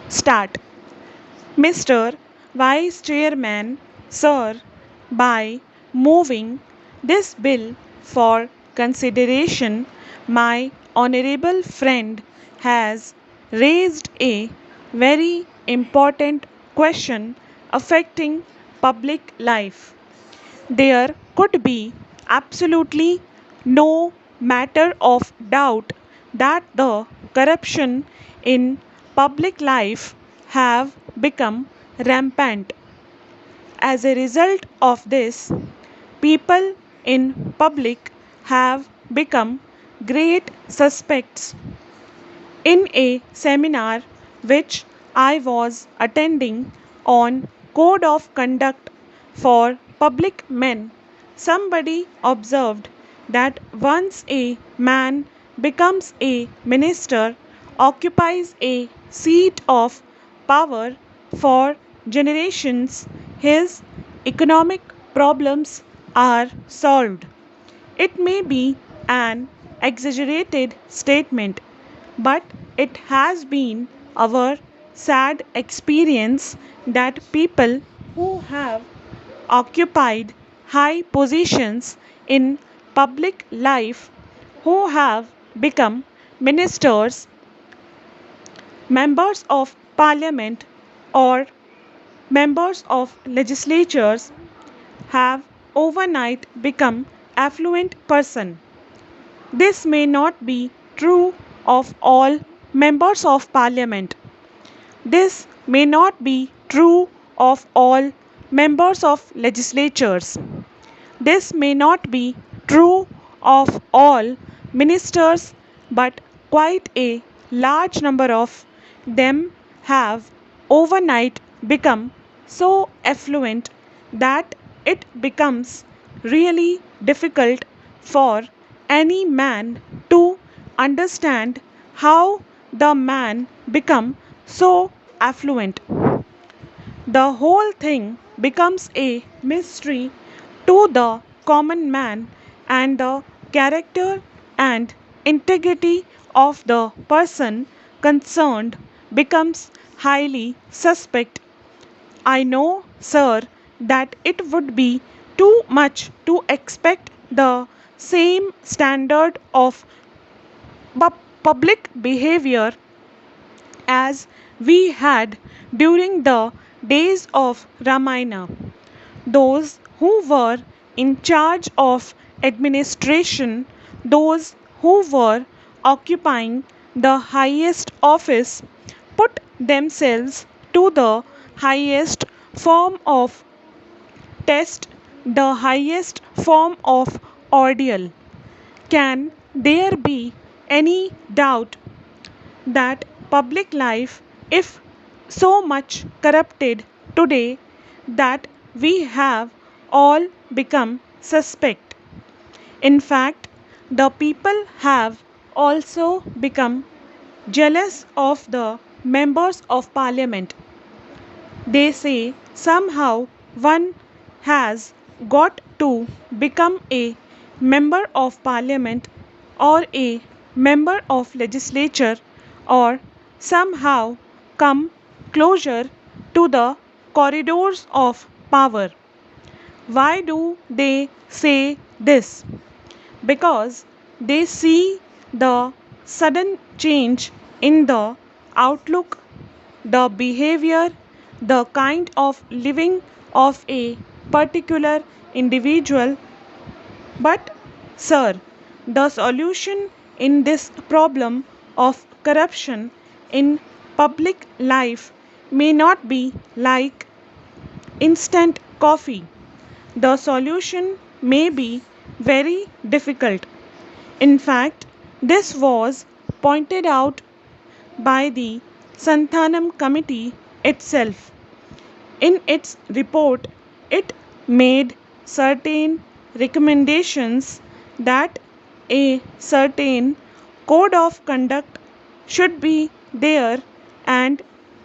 Start. Mr. Vice Chairman, Sir, by moving this bill for consideration, my honorable friend has raised a very important question affecting public life. There could be absolutely no matter of doubt that the corruption in public life have become rampant. As a result of this, people in public have become great suspects. In a seminar which I was attending on code of conduct for public men, somebody observed that once a man becomes a minister, occupies a seat of power for generations, his economic problems are solved. It may be an exaggerated statement, but it has been our sad experience that people who have occupied high positions in public life, who have become ministers, members of parliament, or members of legislatures, have overnight become affluent person. This may not be true of all members of parliament. This may not be true of all members of legislatures. This may not be true of all ministers, but quite a large number of them have overnight become so affluent that it becomes really difficult for any man to understand how the man become so affluent. The whole thing becomes a mystery to the common man, and the character and integrity of the person concerned becomes highly suspect. I know, sir, that it would be too much to expect the same standard of public behavior as we had during the days of Ramayana. Those who were in charge of administration, those who were occupying the highest office, put themselves to the highest form of test, the highest form of ordeal. Can there be any doubt that public life, if so much corrupted today that we have all become suspect? In fact, the people have also become jealous of the members of parliament. They say somehow one has got to become a member of parliament or a member of legislature or somehow come closer to the corridors of power. Why do they say this? Because they see the sudden change in the outlook, the behavior, the kind of living of a particular individual. But, sir, the solution in this problem of corruption in public life may not be like instant coffee. The solution may be very difficult. In fact, this was pointed out by the Santhanam Committee itself. In its report, it made certain recommendations that a certain code of conduct should be there, and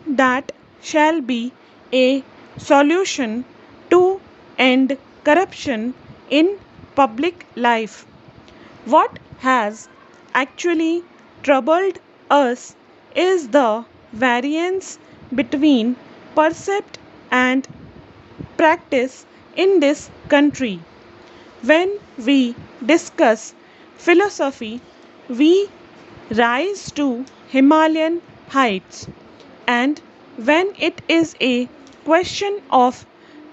that shall be a solution to end corruption in public life. What has actually troubled us is the variance between percept and practice in this country. When we discuss philosophy, we rise to Himalayan heights, and when it is a question of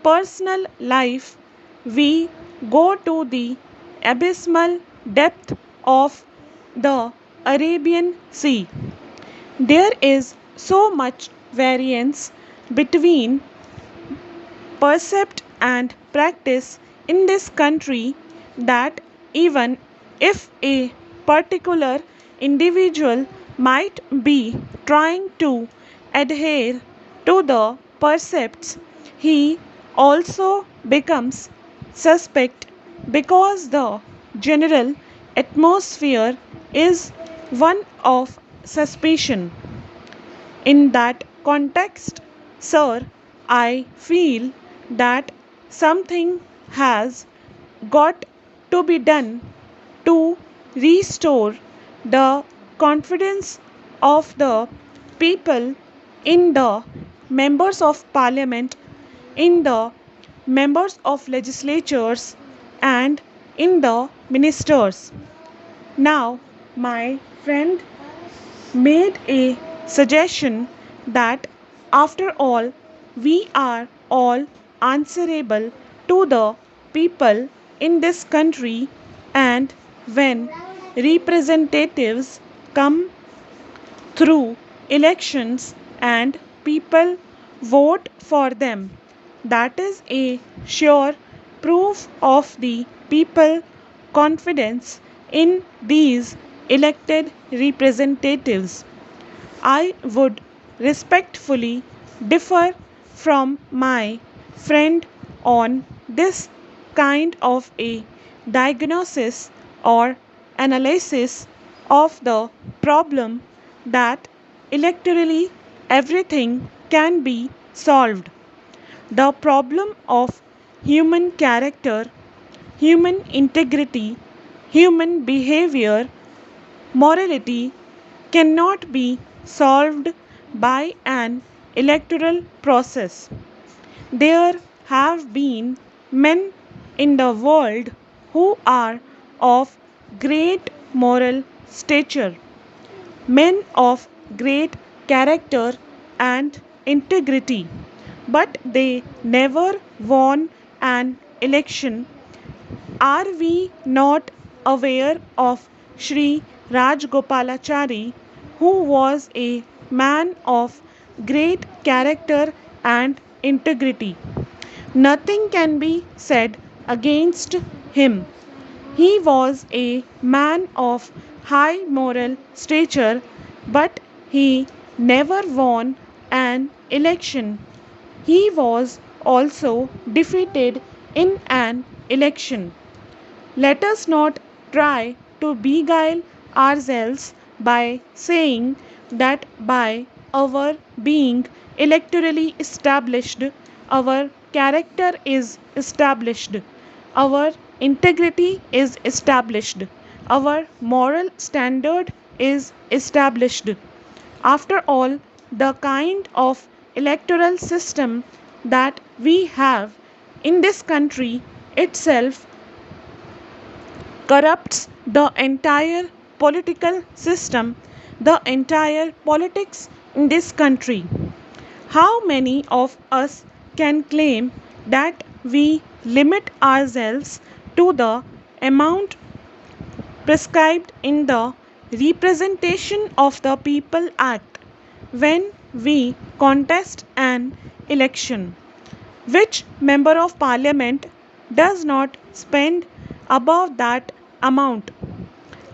personal life, we go to the abysmal depth of the Arabian Sea. There is so much variance between percept and practice in this country that even if a particular individual might be trying to adhere to the percepts, he also becomes suspect because the general atmosphere is one of suspicion. In that context, sir, I feel that something has got to be done to restore the confidence of the people in the members of parliament, in the members of legislatures, and in the ministers. Now, my friend made a suggestion that after all, we are all answerable to the people in this country, and when representatives come through elections and people vote for them, that is a sure proof of the people confidence in these elected representatives. I would respectfully differ from my friend on this kind of a diagnosis or analysis of the problem that electorally everything can be solved. The problem of human character, human integrity, human behavior, morality cannot be solved by an electoral process. There have been men in the world who are of great moral stature, men of great character and integrity, but they never won an election. Are we not aware of Sri Rajgopalachari, who was a man of great character and integrity? Nothing can be said against him. He was a man of high moral stature, but he never won an election. He was also defeated in an election. Let us not try to beguile ourselves by saying that by our being electorally established, our character is established, our integrity is established, our moral standard is established. After all, the kind of electoral system that we have in this country itself corrupts the entire political system, the entire politics in this country. How many of us can claim that we limit ourselves to the amount prescribed in the Representation of the People Act when we contest an election? Which member of parliament does not spend above that amount?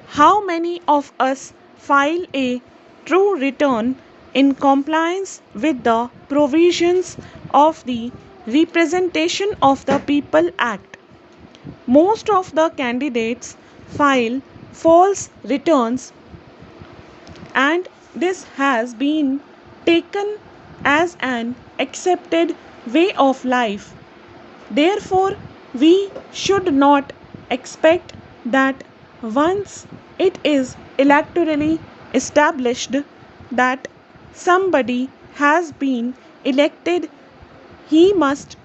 How many of us file a true return in compliance with the provisions of the Representation of the People Act? Most of the candidates file false returns, and this has been taken as an accepted way of life. Therefore, we should not expect that once it is electorally established that somebody has been elected, he must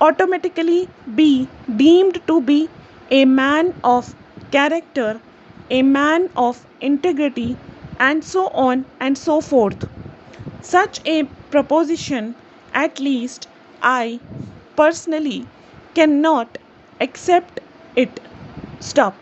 automatically be deemed to be a man of character, a man of integrity, and so on and so forth. Such a proposition, at least I personally cannot accept it. Stop.